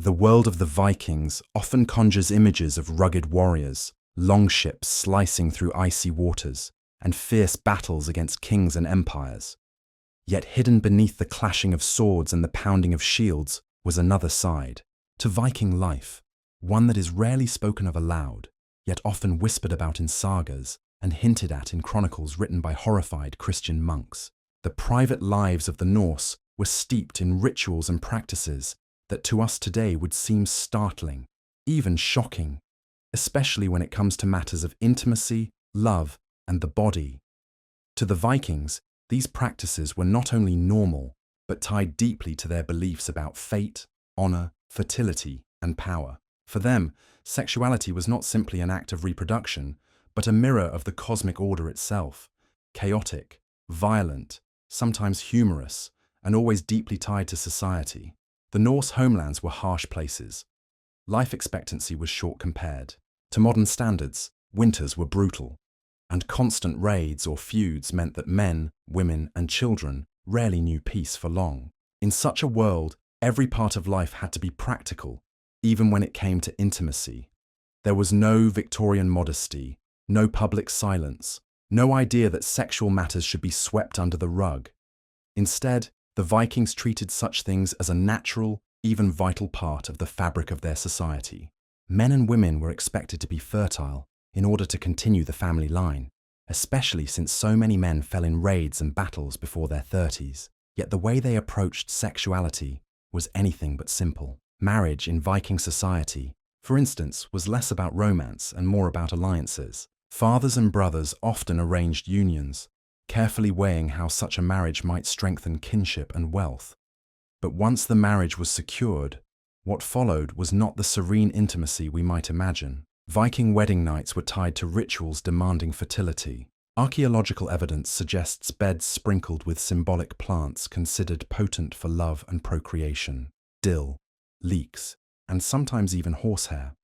The world of the Vikings often conjures images of rugged warriors, longships slicing through icy waters, and fierce battles against kings and empires. Yet hidden beneath the clashing of swords and the pounding of shields was another side to Viking life, one that is rarely spoken of aloud, yet often whispered about in sagas and hinted at in chronicles written by horrified Christian monks. The private lives of the Norse were steeped in rituals and practices that to us today would seem startling, even shocking, especially when it comes to matters of intimacy, love, and the body. To the Vikings, these practices were not only normal, but tied deeply to their beliefs about fate, honor, fertility, and power. For them, sexuality was not simply an act of reproduction, but a mirror of the cosmic order itself, chaotic, violent, sometimes humorous, and always deeply tied to society. The Norse homelands were harsh places. Life expectancy was short compared. To modern standards, winters were brutal, and constant raids or feuds meant that men, women, and children rarely knew peace for long. In such a world, every part of life had to be practical, even when it came to intimacy. There was no Victorian modesty, no public silence, no idea that sexual matters should be swept under the rug. Instead, the Vikings treated such things as a natural, even vital part of the fabric of their society. Men and women were expected to be fertile in order to continue the family line, especially since so many men fell in raids and battles before their 30s. Yet the way they approached sexuality was anything but simple. Marriage in Viking society, for instance, was less about romance and more about alliances. Fathers and brothers often arranged unions, carefully weighing how such a marriage might strengthen kinship and wealth. But once the marriage was secured, what followed was not the serene intimacy we might imagine. Viking wedding nights were tied to rituals demanding fertility. Archaeological evidence suggests beds sprinkled with symbolic plants considered potent for love and procreation, dill, leeks, and sometimes even horsehair,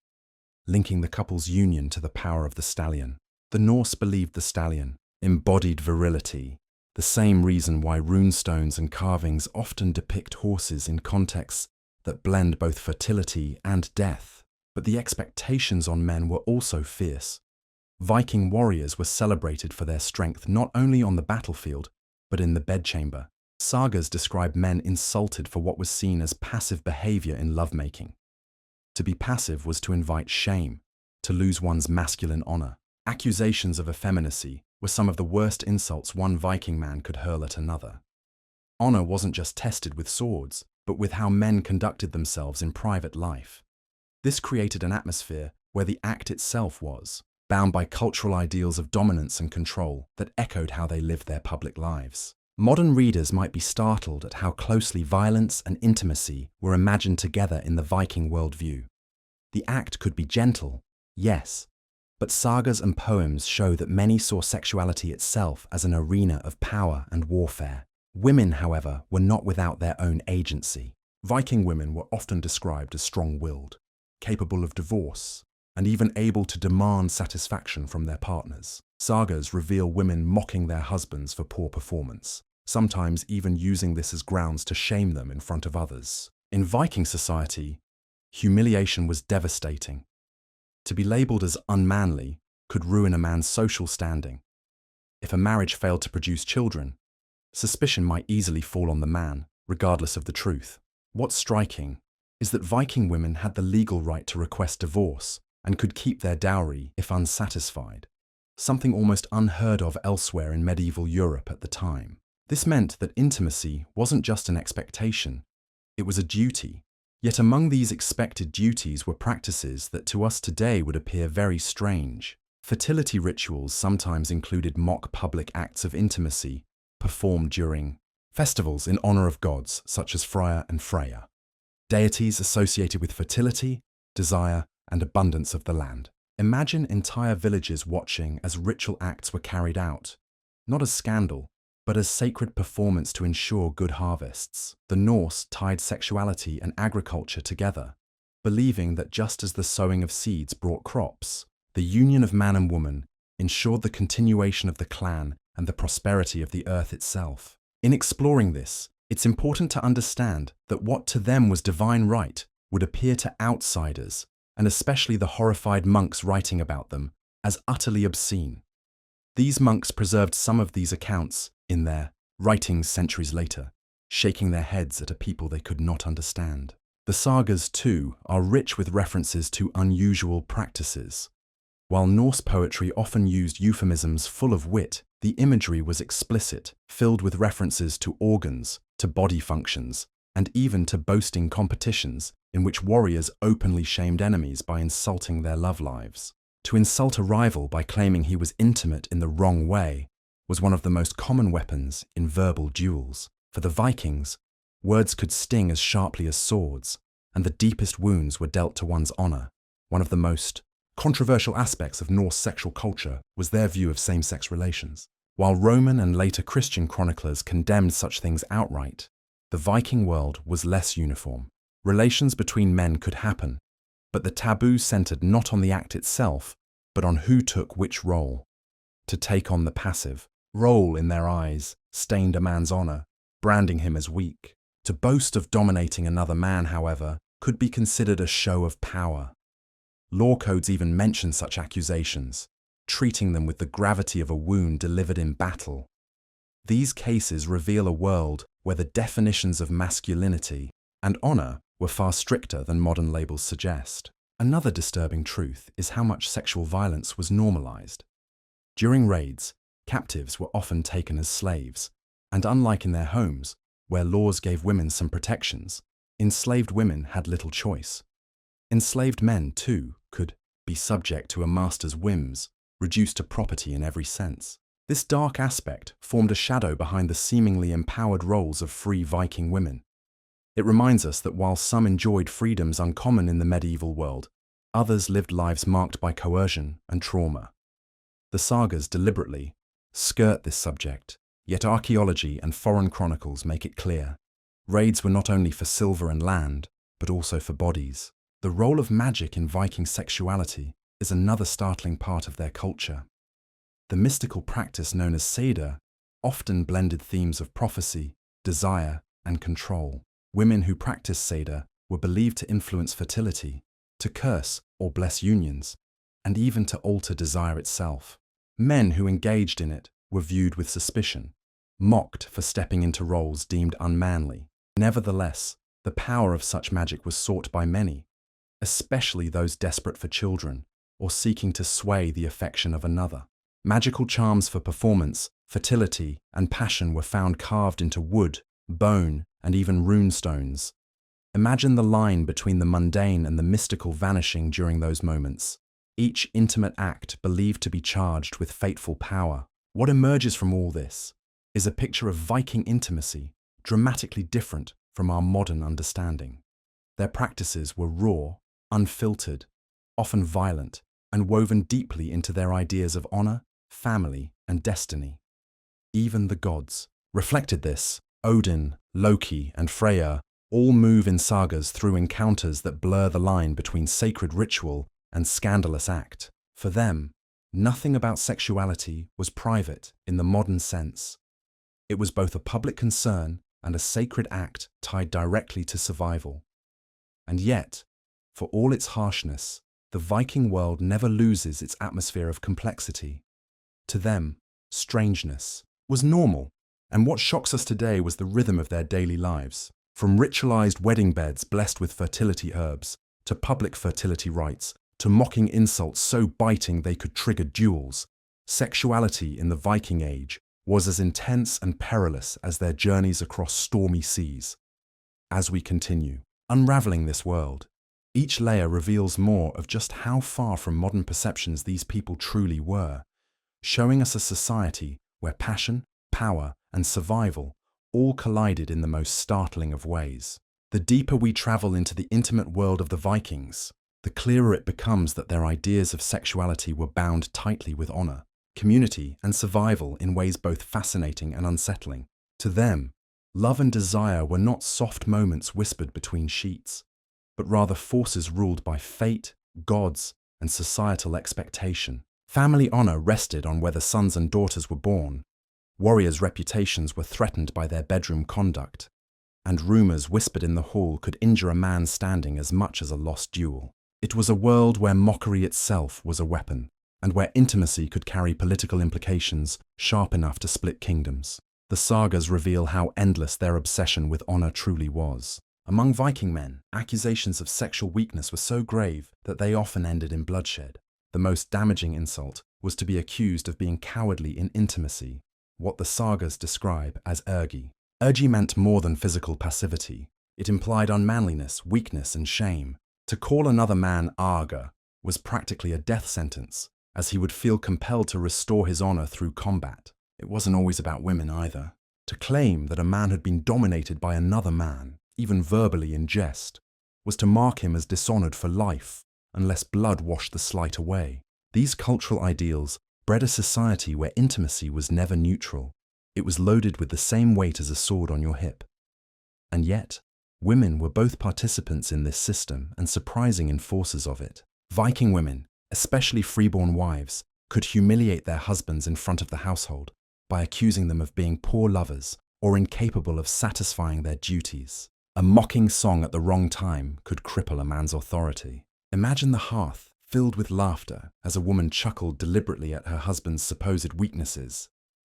linking the couple's union to the power of the stallion. The Norse believed the stallion embodied virility, the same reason why runestones and carvings often depict horses in contexts that blend both fertility and death. But the expectations on men were also fierce. Viking warriors were celebrated for their strength not only on the battlefield, but in the bedchamber. Sagas describe men insulted for what was seen as passive behavior in lovemaking. To be passive was to invite shame, to lose one's masculine honor. Accusations of effeminacy were some of the worst insults one Viking man could hurl at another. Honor wasn't just tested with swords, but with how men conducted themselves in private life. This created an atmosphere where the act itself was bound by cultural ideals of dominance and control that echoed how they lived their public lives. Modern readers might be startled at how closely violence and intimacy were imagined together in the Viking worldview. The act could be gentle, yes, but sagas and poems show that many saw sexuality itself as an arena of power and warfare. Women, however, were not without their own agency. Viking women were often described as strong-willed, capable of divorce, and even able to demand satisfaction from their partners. Sagas reveal women mocking their husbands for poor performance, sometimes even using this as grounds to shame them in front of others. In Viking society, humiliation was devastating. To be labeled as unmanly could ruin a man's social standing. If a marriage failed to produce children, suspicion might easily fall on the man, regardless of the truth. What's striking is that Viking women had the legal right to request divorce and could keep their dowry if unsatisfied, something almost unheard of elsewhere in medieval Europe at the time. This meant that intimacy wasn't just an expectation, it was a duty. Yet among these expected duties were practices that to us today would appear very strange. Fertility rituals sometimes included mock public acts of intimacy performed during festivals in honor of gods such as Freya and Freya, deities associated with fertility, desire, and abundance of the land. Imagine entire villages watching as ritual acts were carried out, not as scandal, but as sacred performance to ensure good harvests. The Norse tied sexuality and agriculture together, believing that just as the sowing of seeds brought crops, the union of man and woman ensured the continuation of the clan and the prosperity of the earth itself. In exploring this, it's important to understand that what to them was divine right would appear to outsiders, and especially the horrified monks writing about them, as utterly obscene. These monks preserved some of these accounts in their writings centuries later, shaking their heads at a people they could not understand. The sagas, too, are rich with references to unusual practices. While Norse poetry often used euphemisms full of wit, the imagery was explicit, filled with references to organs, to body functions, and even to boasting competitions in which warriors openly shamed enemies by insulting their love lives. To insult a rival by claiming he was intimate in the wrong way was one of the most common weapons in verbal duels. For the Vikings, words could sting as sharply as swords, and the deepest wounds were dealt to one's honor. One of the most controversial aspects of Norse sexual culture was their view of same-sex relations. While Roman and later Christian chroniclers condemned such things outright, the Viking world was less uniform. Relations between men could happen, but the taboo centered not on the act itself, but on who took which role. To take on the passive role in their eyes stained a man's honor, branding him as weak. To boast of dominating another man, however, could be considered a show of power. Law codes even mention such accusations, treating them with the gravity of a wound delivered in battle. These cases reveal a world where the definitions of masculinity and honor were far stricter than modern labels suggest. Another disturbing truth is how much sexual violence was normalized. During raids, captives were often taken as slaves, and unlike in their homes, where laws gave women some protections, enslaved women had little choice. Enslaved men, too, could be subject to a master's whims, reduced to property in every sense. This dark aspect formed a shadow behind the seemingly empowered roles of free Viking women. It reminds us that while some enjoyed freedoms uncommon in the medieval world, others lived lives marked by coercion and trauma. The sagas deliberately skirt this subject, yet archaeology and foreign chronicles make it clear. Raids were not only for silver and land, but also for bodies. The role of magic in Viking sexuality is another startling part of their culture. The mystical practice known as Seda often blended themes of prophecy, desire, and control. Women who practiced Seda were believed to influence fertility, to curse or bless unions, and even to alter desire itself. Men who engaged in it were viewed with suspicion, mocked for stepping into roles deemed unmanly. Nevertheless, the power of such magic was sought by many, especially those desperate for children or seeking to sway the affection of another. Magical charms for performance, fertility, and passion were found carved into wood, bone, and even rune stones. Imagine the line between the mundane and the mystical vanishing during those moments, each intimate act believed to be charged with fateful power. What emerges from all this is a picture of Viking intimacy, dramatically different from our modern understanding. Their practices were raw, unfiltered, often violent, and woven deeply into their ideas of honor, family, and destiny. Even the gods reflected this. Odin, Loki, and Freyr all move in sagas through encounters that blur the line between sacred ritual and scandalous act. For them, nothing about sexuality was private in the modern sense. It was both a public concern and a sacred act tied directly to survival. And yet, for all its harshness, the Viking world never loses its atmosphere of complexity. To them, strangeness was normal, and what shocks us today was the rhythm of their daily lives. From ritualized wedding beds blessed with fertility herbs, to public fertility rites, to mocking insults so biting they could trigger duels, sexuality in the Viking Age was as intense and perilous as their journeys across stormy seas. As we continue unraveling this world, each layer reveals more of just how far from modern perceptions these people truly were, showing us a society where passion, power, and survival all collided in the most startling of ways. The deeper we travel into the intimate world of the Vikings, the clearer it becomes that their ideas of sexuality were bound tightly with honor, community, and survival in ways both fascinating and unsettling. To them, love and desire were not soft moments whispered between sheets, but rather forces ruled by fate, gods, and societal expectation. Family honor rested on whether sons and daughters were born. Warriors' reputations were threatened by their bedroom conduct, and rumors whispered in the hall could injure a man standing as much as a lost duel. It was a world where mockery itself was a weapon, and where intimacy could carry political implications sharp enough to split kingdoms. The sagas reveal how endless their obsession with honor truly was. Among Viking men, accusations of sexual weakness were so grave that they often ended in bloodshed. The most damaging insult was to be accused of being cowardly in intimacy, what the sagas describe as ergi. Ergi meant more than physical passivity. It implied unmanliness, weakness, and shame. To call another man arga was practically a death sentence, as he would feel compelled to restore his honor through combat. It wasn't always about women either. To claim that a man had been dominated by another man, even verbally in jest, was to mark him as dishonored for life, unless blood washed the slight away. These cultural ideals bred a society where intimacy was never neutral. It was loaded with the same weight as a sword on your hip. And yet, women were both participants in this system and surprising enforcers of it. Viking women, especially freeborn wives, could humiliate their husbands in front of the household by accusing them of being poor lovers or incapable of satisfying their duties. A mocking song at the wrong time could cripple a man's authority. Imagine the hearth filled with laughter as a woman chuckled deliberately at her husband's supposed weaknesses.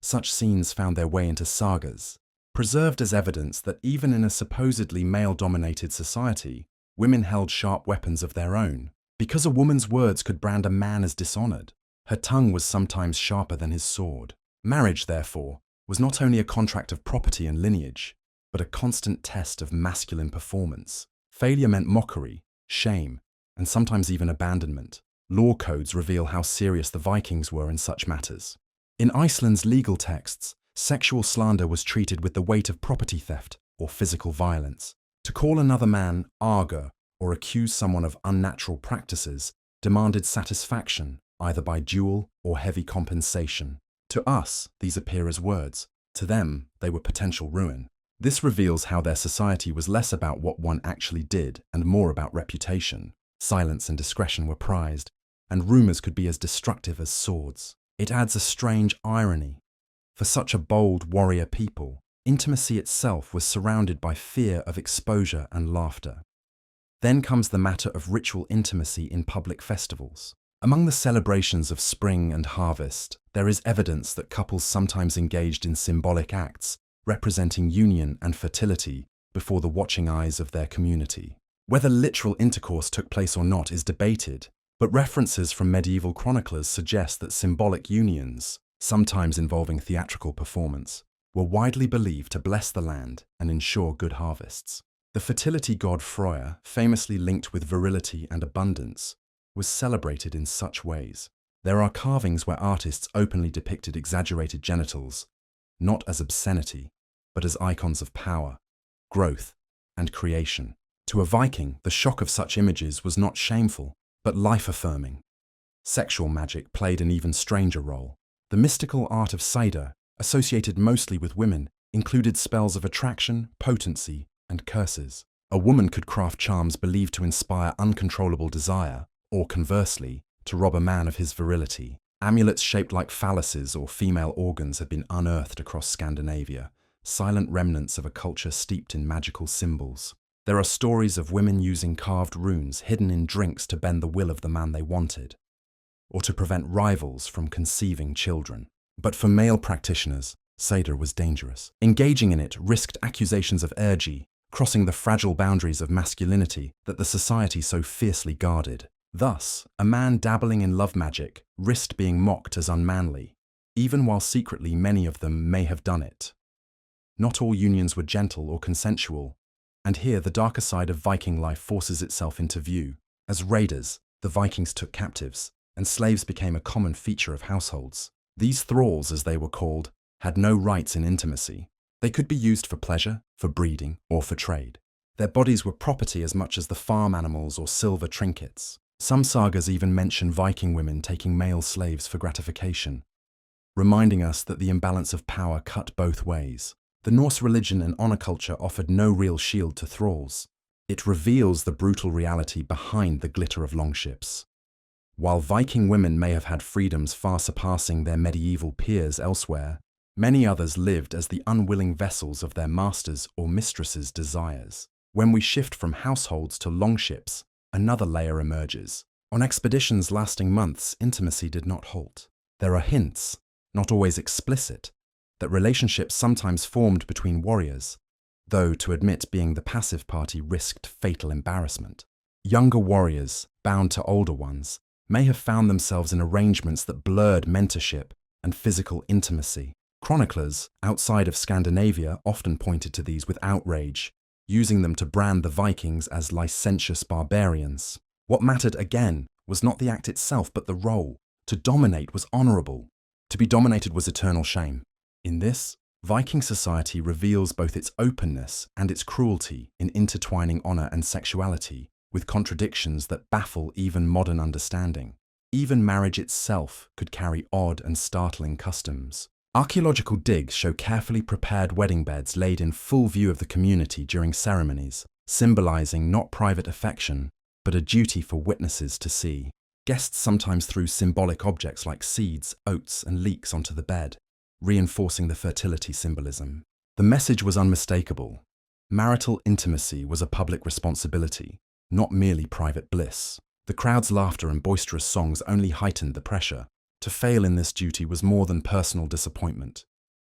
Such scenes found their way into sagas, preserved as evidence that even in a supposedly male-dominated society, women held sharp weapons of their own. Because a woman's words could brand a man as dishonored, her tongue was sometimes sharper than his sword. Marriage, therefore, was not only a contract of property and lineage, but a constant test of masculine performance. Failure meant mockery, shame, and sometimes even abandonment. Law codes reveal how serious the Vikings were in such matters. In Iceland's legal texts, sexual slander was treated with the weight of property theft or physical violence. To call another man arga or accuse someone of unnatural practices demanded satisfaction, either by duel or heavy compensation. To us, these appear as words. To them, they were potential ruin. This reveals how their society was less about what one actually did and more about reputation. Silence and discretion were prized, and rumors could be as destructive as swords. It adds a strange irony. For such a bold warrior people, intimacy itself was surrounded by fear of exposure and laughter. Then comes the matter of ritual intimacy in public festivals. Among the celebrations of spring and harvest, there is evidence that couples sometimes engaged in symbolic acts representing union and fertility before the watching eyes of their community. Whether literal intercourse took place or not is debated, but references from medieval chroniclers suggest that symbolic unions, sometimes involving theatrical performance, were widely believed to bless the land and ensure good harvests. The fertility god Freyr, famously linked with virility and abundance, was celebrated in such ways. There are carvings where artists openly depicted exaggerated genitals, not as obscenity, but as icons of power, growth, and creation. To a Viking, the shock of such images was not shameful, but life-affirming. Sexual magic played an even stranger role. The mystical art of Saida, associated mostly with women, included spells of attraction, potency, and curses. A woman could craft charms believed to inspire uncontrollable desire, or conversely, to rob a man of his virility. Amulets shaped like phalluses or female organs had been unearthed across Scandinavia, silent remnants of a culture steeped in magical symbols. There are stories of women using carved runes hidden in drinks to bend the will of the man they wanted, or to prevent rivals from conceiving children. But for male practitioners, Saida was dangerous. Engaging in it risked accusations of ergi, crossing the fragile boundaries of masculinity that the society so fiercely guarded. Thus, a man dabbling in love magic risked being mocked as unmanly, even while secretly many of them may have done it. Not all unions were gentle or consensual, and here the darker side of Viking life forces itself into view. As raiders, the Vikings took captives, and slaves became a common feature of households. These thralls, as they were called, had no rights in intimacy. They could be used for pleasure, for breeding, or for trade. Their bodies were property as much as the farm animals or silver trinkets. Some sagas even mention Viking women taking male slaves for gratification, reminding us that the imbalance of power cut both ways. The Norse religion and honor culture offered no real shield to thralls. It reveals the brutal reality behind the glitter of longships. While Viking women may have had freedoms far surpassing their medieval peers elsewhere, Many others lived as the unwilling vessels of their masters' or mistresses' desires. When we shift from households to longships, another layer emerges. On expeditions lasting months, intimacy did not halt. There are hints, not always explicit, that relationships sometimes formed between warriors, though to admit being the passive party risked fatal embarrassment. Younger warriors, bound to older ones, may have found themselves in arrangements that blurred mentorship and physical intimacy. Chroniclers outside of Scandinavia often pointed to these with outrage, using them to brand the Vikings as licentious barbarians. What mattered again was not the act itself, but the role. To dominate was honorable. To be dominated was eternal shame. In this, Viking society reveals both its openness and its cruelty in intertwining honor and sexuality, with contradictions that baffle even modern understanding. Even marriage itself could carry odd and startling customs. Archaeological digs show carefully prepared wedding beds laid in full view of the community during ceremonies, symbolizing not private affection, but a duty for witnesses to see. Guests sometimes threw symbolic objects like seeds, oats, and leeks onto the bed, reinforcing the fertility symbolism. The message was unmistakable. Marital intimacy was a public responsibility, not merely private bliss. The crowd's laughter and boisterous songs only heightened the pressure. To fail in this duty was more than personal disappointment.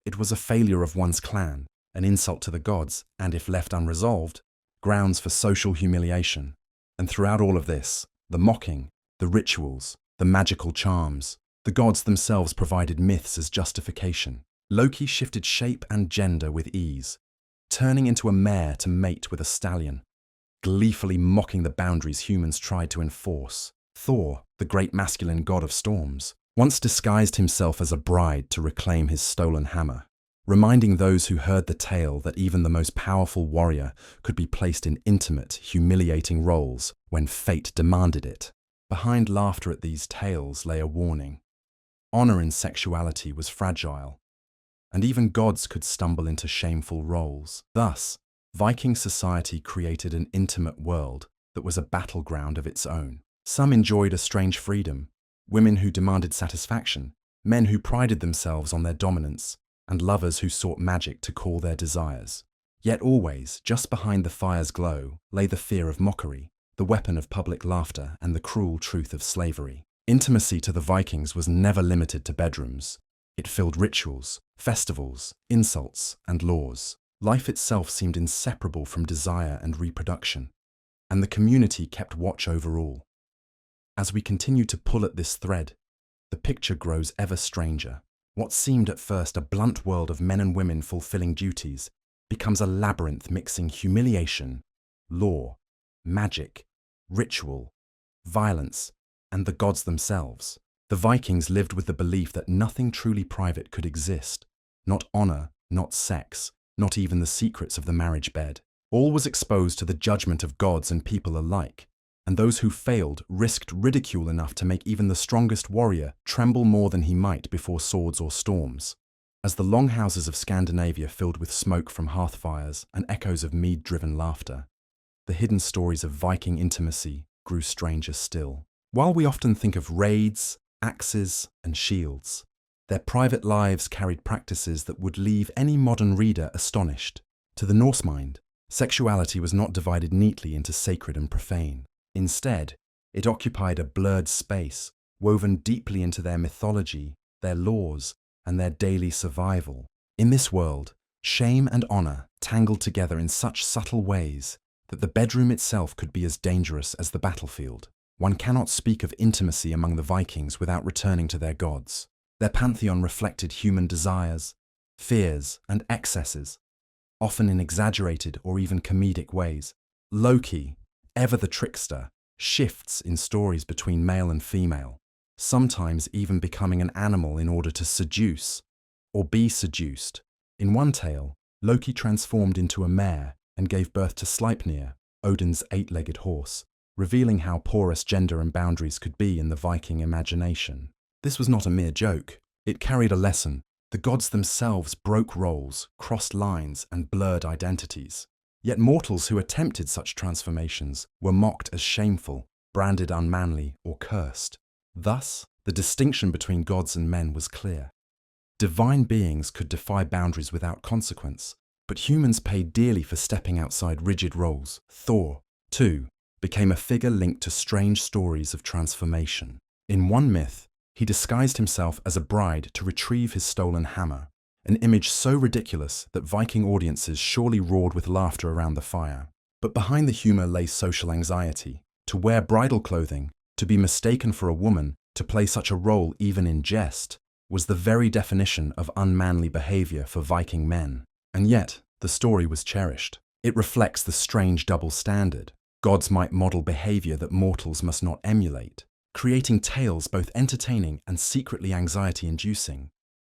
It was a failure of one's clan, an insult to the gods, and if left unresolved, grounds for social humiliation. And throughout all of this, the mocking, the rituals, the magical charms, the gods themselves provided myths as justification. Loki shifted shape and gender with ease, turning into a mare to mate with a stallion, gleefully mocking the boundaries humans tried to enforce. Thor, the great masculine god of storms, once disguised himself as a bride to reclaim his stolen hammer, reminding those who heard the tale that even the most powerful warrior could be placed in intimate, humiliating roles when fate demanded it. Behind laughter at these tales lay a warning. Honor in sexuality was fragile, and even gods could stumble into shameful roles. Thus, Viking society created an intimate world that was a battleground of its own. Some enjoyed a strange freedom, women who demanded satisfaction, men who prided themselves on their dominance, and lovers who sought magic to call their desires. Yet always, just behind the fire's glow, lay the fear of mockery, the weapon of public laughter, and the cruel truth of slavery. Intimacy to the Vikings was never limited to bedrooms. It filled rituals, festivals, insults, and laws. Life itself seemed inseparable from desire and reproduction, and the community kept watch over all. As we continue to pull at this thread, the picture grows ever stranger. What seemed at first a blunt world of men and women fulfilling duties becomes a labyrinth mixing humiliation, law, magic, ritual, violence, and the gods themselves. The Vikings lived with the belief that nothing truly private could exist, not honor, not sex, not even the secrets of the marriage bed. All was exposed to the judgment of gods and people alike, and those who failed risked ridicule enough to make even the strongest warrior tremble more than he might before swords or storms. As the longhouses of Scandinavia filled with smoke from hearth fires and echoes of mead-driven laughter, the hidden stories of Viking intimacy grew stranger still. While we often think of raids, axes, and shields, their private lives carried practices that would leave any modern reader astonished. To the Norse mind, sexuality was not divided neatly into sacred and profane. Instead, it occupied a blurred space, woven deeply into their mythology, their laws, and their daily survival. In this world, shame and honor tangled together in such subtle ways that the bedroom itself could be as dangerous as the battlefield. One cannot speak of intimacy among the Vikings without returning to their gods. Their pantheon reflected human desires, fears, and excesses, often in exaggerated or even comedic ways. Loki, ever the trickster, shifts in stories between male and female, sometimes even becoming an animal in order to seduce or be seduced. In one tale, Loki transformed into a mare and gave birth to Sleipnir, Odin's eight-legged horse, revealing how porous gender and boundaries could be in the Viking imagination. This was not a mere joke. It carried a lesson. The gods themselves broke roles, crossed lines, and blurred identities. Yet mortals who attempted such transformations were mocked as shameful, branded unmanly, or cursed. Thus, the distinction between gods and men was clear. Divine beings could defy boundaries without consequence, but humans paid dearly for stepping outside rigid roles. Thor, too, became a figure linked to strange stories of transformation. In one myth, he disguised himself as a bride to retrieve his stolen hammer, an image so ridiculous that Viking audiences surely roared with laughter around the fire. But behind the humor lay social anxiety. To wear bridal clothing, to be mistaken for a woman, to play such a role even in jest, was the very definition of unmanly behavior for Viking men. And yet, the story was cherished. It reflects the strange double standard. Gods might model behavior that mortals must not emulate, creating tales both entertaining and secretly anxiety-inducing.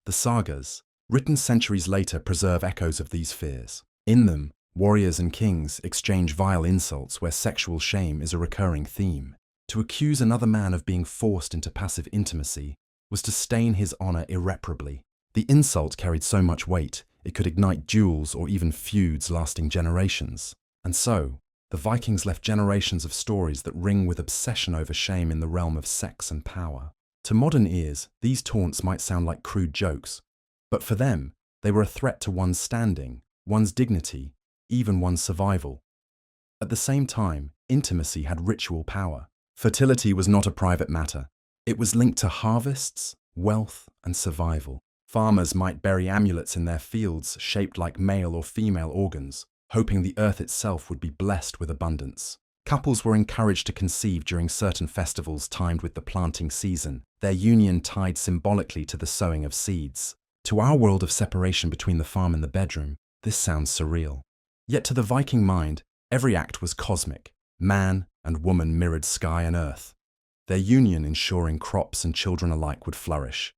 The sagas, written centuries later, preserve echoes of these fears. In them, warriors and kings exchange vile insults where sexual shame is a recurring theme. To accuse another man of being forced into passive intimacy was to stain his honor irreparably. The insult carried so much weight, it could ignite duels or even feuds lasting generations. And so, the Vikings left generations of stories that ring with obsession over shame in the realm of sex and power. To modern ears, these taunts might sound like crude jokes, but for them, they were a threat to one's standing, one's dignity, even one's survival. At the same time, intimacy had ritual power. Fertility was not a private matter. It was linked to harvests, wealth, and survival. Farmers might bury amulets in their fields shaped like male or female organs, hoping the earth itself would be blessed with abundance. Couples were encouraged to conceive during certain festivals timed with the planting season, their union tied symbolically to the sowing of seeds. To our world of separation between the farm and the bedroom, this sounds surreal. Yet to the Viking mind, every act was cosmic. Man and woman mirrored sky and earth, their union ensuring crops and children alike would flourish.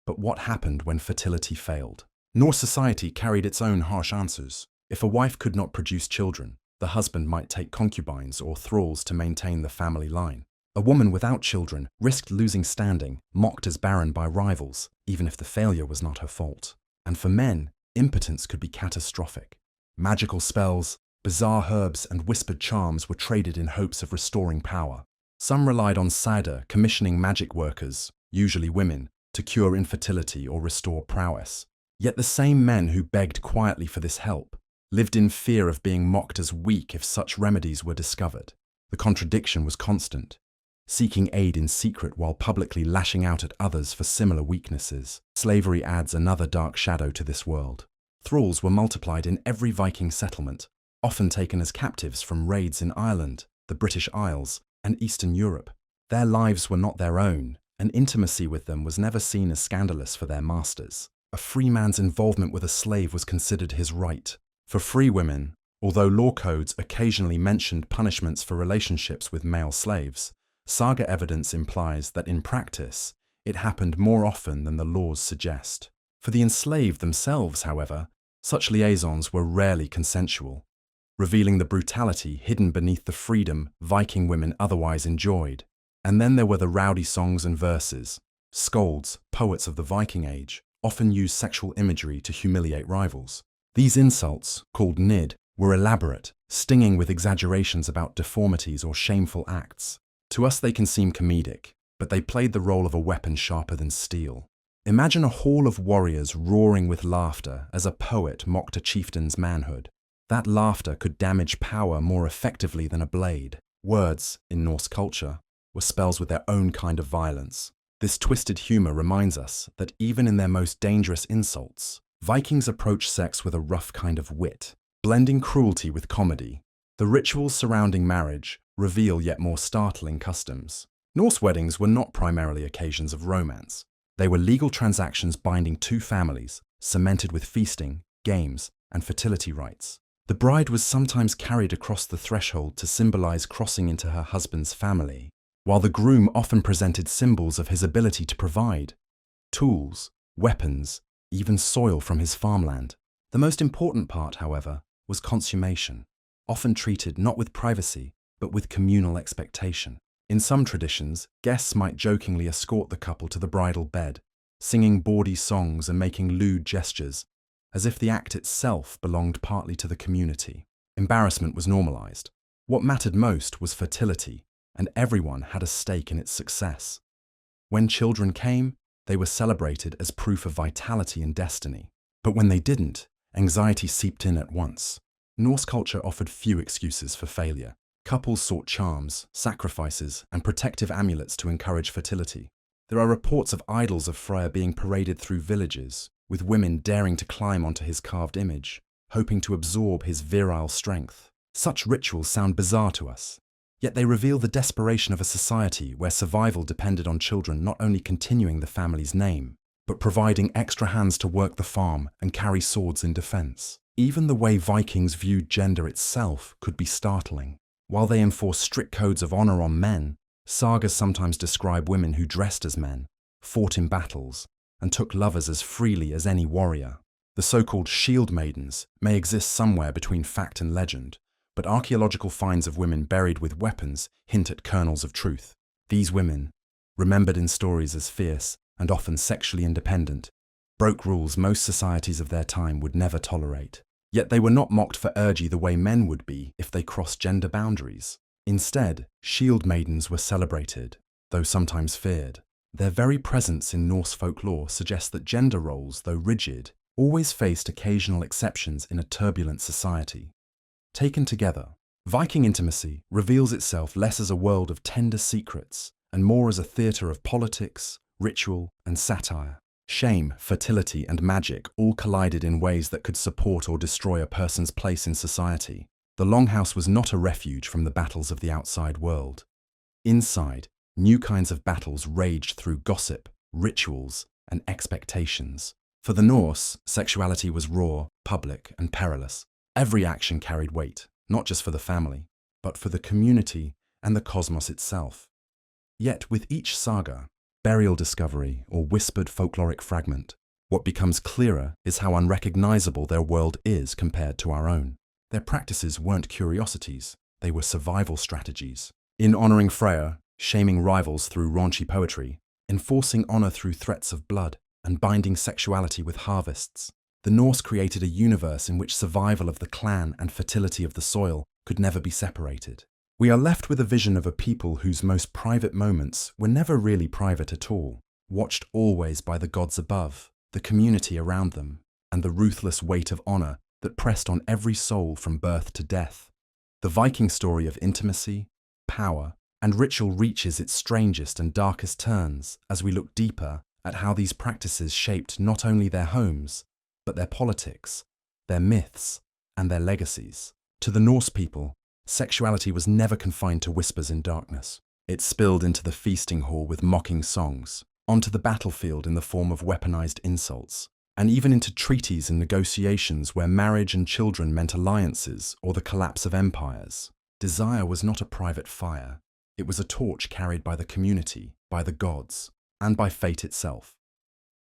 But what happened when fertility failed? Norse society carried its own harsh answers. If a wife could not produce children, the husband might take concubines or thralls to maintain the family line. A woman without children risked losing standing, mocked as barren by rivals, even if the failure was not her fault. And for men, impotence could be catastrophic. Magical spells, bizarre herbs, and whispered charms were traded in hopes of restoring power. Some relied on Sada, commissioning magic workers, usually women, to cure infertility or restore prowess. Yet the same men who begged quietly for this help lived in fear of being mocked as weak if such remedies were discovered. The contradiction was constant, seeking aid in secret while publicly lashing out at others for similar weaknesses. Slavery adds another dark shadow to this world. Thralls were multiplied in every Viking settlement, often taken as captives from raids in Ireland, the British Isles, and Eastern Europe. Their lives were not their own, and intimacy with them was never seen as scandalous for their masters. A free man's involvement with a slave was considered his right. For free women, although law codes occasionally mentioned punishments for relationships with male slaves, saga evidence implies that in practice, it happened more often than the laws suggest. For the enslaved themselves, however, such liaisons were rarely consensual, revealing the brutality hidden beneath the freedom Viking women otherwise enjoyed. And then there were the rowdy songs and verses. Skalds, poets of the Viking age, often used sexual imagery to humiliate rivals. These insults, called nid, were elaborate, stinging with exaggerations about deformities or shameful acts. To us they can seem comedic, but they played the role of a weapon sharper than steel. Imagine a hall of warriors roaring with laughter as a poet mocked a chieftain's manhood. That laughter could damage power more effectively than a blade. Words, in Norse culture, were spells with their own kind of violence. This twisted humor reminds us that even in their most dangerous insults, Vikings approached sex with a rough kind of wit, blending cruelty with comedy. The rituals surrounding marriage reveal yet more startling customs. Norse weddings were not primarily occasions of romance. They were legal transactions binding two families, cemented with feasting, games, and fertility rites. The bride was sometimes carried across the threshold to symbolize crossing into her husband's family, while the groom often presented symbols of his ability to provide tools, weapons, even soil from his farmland. The most important part, however, was consummation, often treated not with privacy, but with communal expectation. In some traditions, guests might jokingly escort the couple to the bridal bed, singing bawdy songs and making lewd gestures, as if the act itself belonged partly to the community. Embarrassment was normalized. What mattered most was fertility, and everyone had a stake in its success. When children came, They were celebrated as proof of vitality and destiny. But when they didn't, anxiety seeped in at once. Norse culture offered few excuses for failure. Couples sought charms, sacrifices, and protective amulets to encourage fertility. There are reports of idols of Freyr being paraded through villages, with women daring to climb onto his carved image, hoping to absorb his virile strength. Such rituals sound bizarre to us, yet they reveal the desperation of a society where survival depended on children not only continuing the family's name, but providing extra hands to work the farm and carry swords in defense. Even the way Vikings viewed gender itself could be startling. While they enforced strict codes of honor on men, sagas sometimes describe women who dressed as men, fought in battles, and took lovers as freely as any warrior. The so-called shield maidens may exist somewhere between fact and legend, but archaeological finds of women buried with weapons hint at kernels of truth. These women, remembered in stories as fierce and often sexually independent, broke rules most societies of their time would never tolerate. Yet they were not mocked for urgy the way men would be if they crossed gender boundaries. Instead, shield maidens were celebrated, though sometimes feared. Their very presence in Norse folklore suggests that gender roles, though rigid, always faced occasional exceptions in a turbulent society. Taken together, Viking intimacy reveals itself less as a world of tender secrets and more as a theatre of politics, ritual, and satire. Shame, fertility, and magic all collided in ways that could support or destroy a person's place in society. The Longhouse was not a refuge from the battles of the outside world. Inside, new kinds of battles raged through gossip, rituals, and expectations. For the Norse, sexuality was raw, public, and perilous. Every action carried weight, not just for the family, but for the community and the cosmos itself. Yet with each saga, burial discovery, or whispered folkloric fragment, what becomes clearer is how unrecognizable their world is compared to our own. Their practices weren't curiosities, they were survival strategies. In honoring Freyr, shaming rivals through raunchy poetry, enforcing honor through threats of blood, and binding sexuality with harvests, the Norse created a universe in which survival of the clan and fertility of the soil could never be separated. We are left with a vision of a people whose most private moments were never really private at all, watched always by the gods above, the community around them, and the ruthless weight of honor that pressed on every soul from birth to death. The Viking story of intimacy, power, and ritual reaches its strangest and darkest turns as we look deeper at how these practices shaped not only their homes, but their politics, their myths, and their legacies. To the Norse people, sexuality was never confined to whispers in darkness. It spilled into the feasting hall with mocking songs, onto the battlefield in the form of weaponized insults, and even into treaties and negotiations where marriage and children meant alliances or the collapse of empires. Desire was not a private fire. It was a torch carried by the community, by the gods, and by fate itself.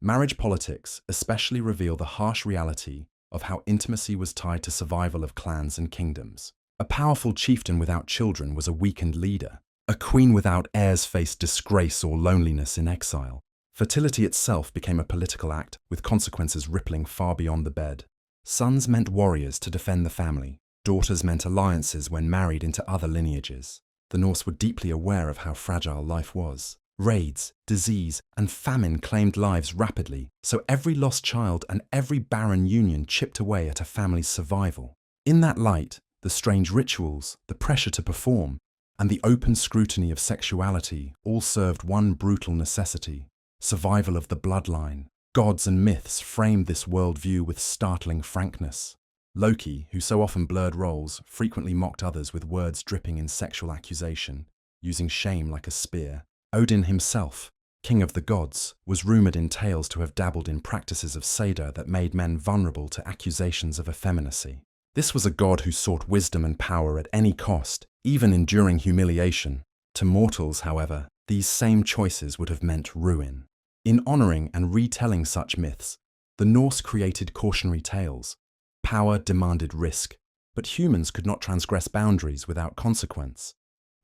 Marriage politics especially reveal the harsh reality of how intimacy was tied to survival of clans and kingdoms. A powerful chieftain without children was a weakened leader. A queen without heirs faced disgrace or loneliness in exile. Fertility itself became a political act, with consequences rippling far beyond the bed. Sons meant warriors to defend the family. Daughters meant alliances when married into other lineages. The Norse were deeply aware of how fragile life was. Raids, disease, and famine claimed lives rapidly, so every lost child and every barren union chipped away at a family's survival. In that light, the strange rituals, the pressure to perform, and the open scrutiny of sexuality all served one brutal necessity: survival of the bloodline. Gods and myths framed this worldview with startling frankness. Loki, who so often blurred roles, frequently mocked others with words dripping in sexual accusation, using shame like a spear. Odin himself, king of the gods, was rumoured in tales to have dabbled in practices of Seder that made men vulnerable to accusations of effeminacy. This was a god who sought wisdom and power at any cost, even enduring humiliation. To mortals, however, these same choices would have meant ruin. In honouring and retelling such myths, the Norse created cautionary tales. Power demanded risk, but humans could not transgress boundaries without consequence.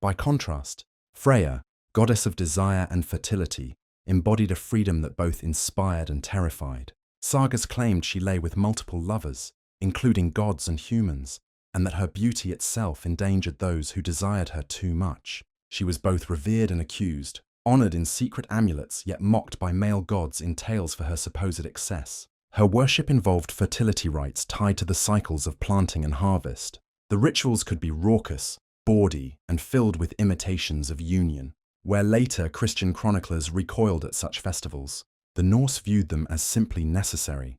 By contrast, Freya, goddess of desire and fertility, embodied a freedom that both inspired and terrified. Sagas claimed she lay with multiple lovers, including gods and humans, and that her beauty itself endangered those who desired her too much. She was both revered and accused, honored in secret amulets yet mocked by male gods in tales for her supposed excess. Her worship involved fertility rites tied to the cycles of planting and harvest. The rituals could be raucous, bawdy, and filled with imitations of union. Where later Christian chroniclers recoiled at such festivals, the Norse viewed them as simply necessary.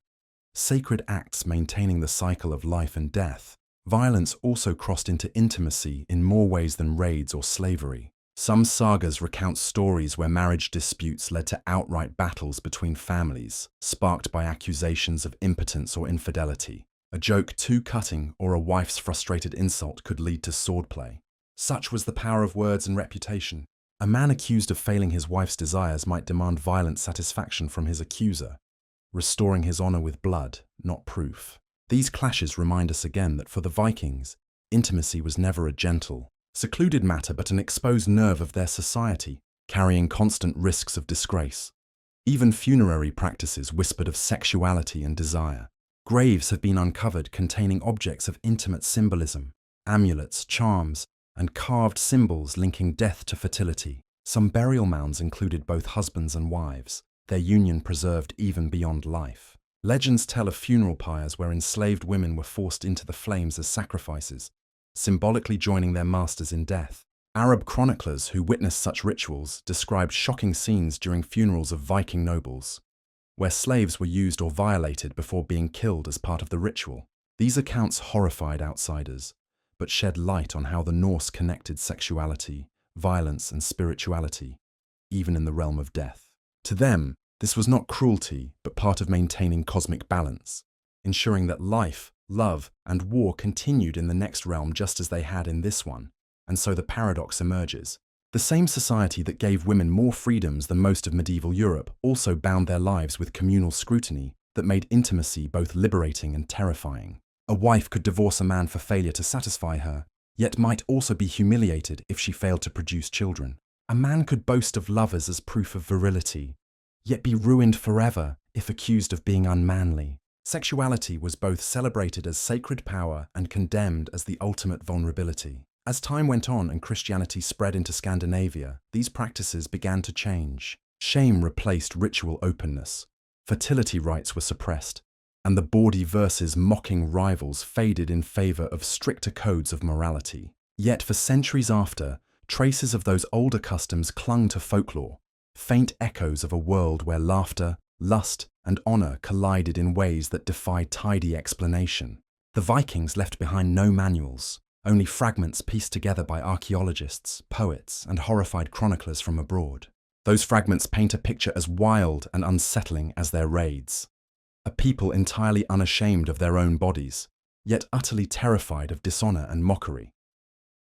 Sacred acts maintaining the cycle of life and death. Violence also crossed into intimacy in more ways than raids or slavery. Some sagas recount stories where marriage disputes led to outright battles between families, sparked by accusations of impotence or infidelity. A joke too cutting or a wife's frustrated insult could lead to swordplay. Such was the power of words and reputation. A man accused of failing his wife's desires might demand violent satisfaction from his accuser, restoring his honor with blood, not proof. These clashes remind us again that for the Vikings, intimacy was never a gentle, secluded matter but an exposed nerve of their society, carrying constant risks of disgrace. Even funerary practices whispered of sexuality and desire. Graves have been uncovered containing objects of intimate symbolism, amulets, charms, and carved symbols linking death to fertility. Some burial mounds included both husbands and wives, their union preserved even beyond life. Legends tell of funeral pyres where enslaved women were forced into the flames as sacrifices, symbolically joining their masters in death. Arab chroniclers who witnessed such rituals described shocking scenes during funerals of Viking nobles, where slaves were used or violated before being killed as part of the ritual. These accounts horrified outsiders, but shed light on how the Norse connected sexuality, violence, and spirituality, even in the realm of death. To them, this was not cruelty, but part of maintaining cosmic balance, ensuring that life, love, and war continued in the next realm just as they had in this one. And so the paradox emerges. The same society that gave women more freedoms than most of medieval Europe also bound their lives with communal scrutiny that made intimacy both liberating and terrifying. A wife could divorce a man for failure to satisfy her, yet might also be humiliated if she failed to produce children. A man could boast of lovers as proof of virility, yet be ruined forever if accused of being unmanly. Sexuality was both celebrated as sacred power and condemned as the ultimate vulnerability. As time went on and Christianity spread into Scandinavia, these practices began to change. Shame replaced ritual openness, fertility rites were suppressed, and the bawdy verses mocking rivals faded in favor of stricter codes of morality. Yet for centuries after, traces of those older customs clung to folklore, faint echoes of a world where laughter, lust, and honor collided in ways that defied tidy explanation. The Vikings left behind no manuals, only fragments pieced together by archaeologists, poets, and horrified chroniclers from abroad. Those fragments paint a picture as wild and unsettling as their raids. A people entirely unashamed of their own bodies, yet utterly terrified of dishonor and mockery.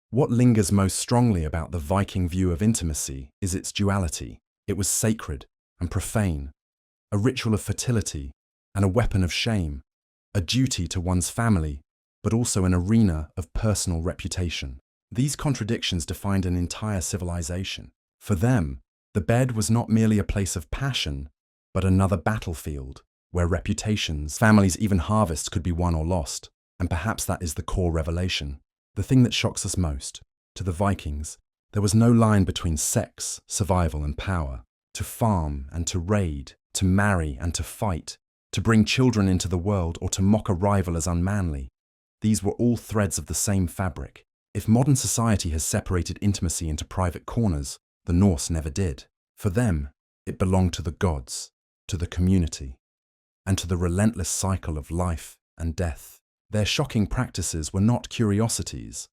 What lingers most strongly about the Viking view of intimacy is its duality. It was sacred and profane, a ritual of fertility and a weapon of shame, a duty to one's family, but also an arena of personal reputation. These contradictions defined an entire civilization. For them, the bed was not merely a place of passion, but another battlefield, where reputations, families, even harvests could be won or lost. And perhaps that is the core revelation. The thing that shocks us most. To the Vikings, there was no line between sex, survival, and power. To farm and to raid, to marry and to fight, to bring children into the world or to mock a rival as unmanly. These were all threads of the same fabric. If modern society has separated intimacy into private corners, the Norse never did. For them, it belonged to the gods, to the community, and to the relentless cycle of life and death. Their shocking practices were not curiosities.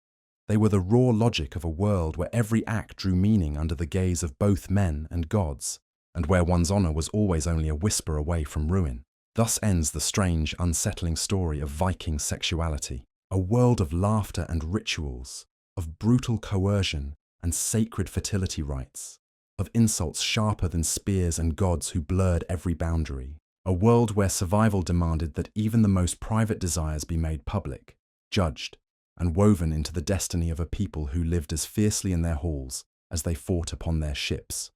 They were the raw logic of a world where every act drew meaning under the gaze of both men and gods, and where one's honor was always only a whisper away from ruin. Thus ends the strange, unsettling story of Viking sexuality, a world of laughter and rituals, of brutal coercion and sacred fertility rites, of insults sharper than spears and gods who blurred every boundary, a world where survival demanded that even the most private desires be made public, judged, and woven into the destiny of a people who lived as fiercely in their halls as they fought upon their ships.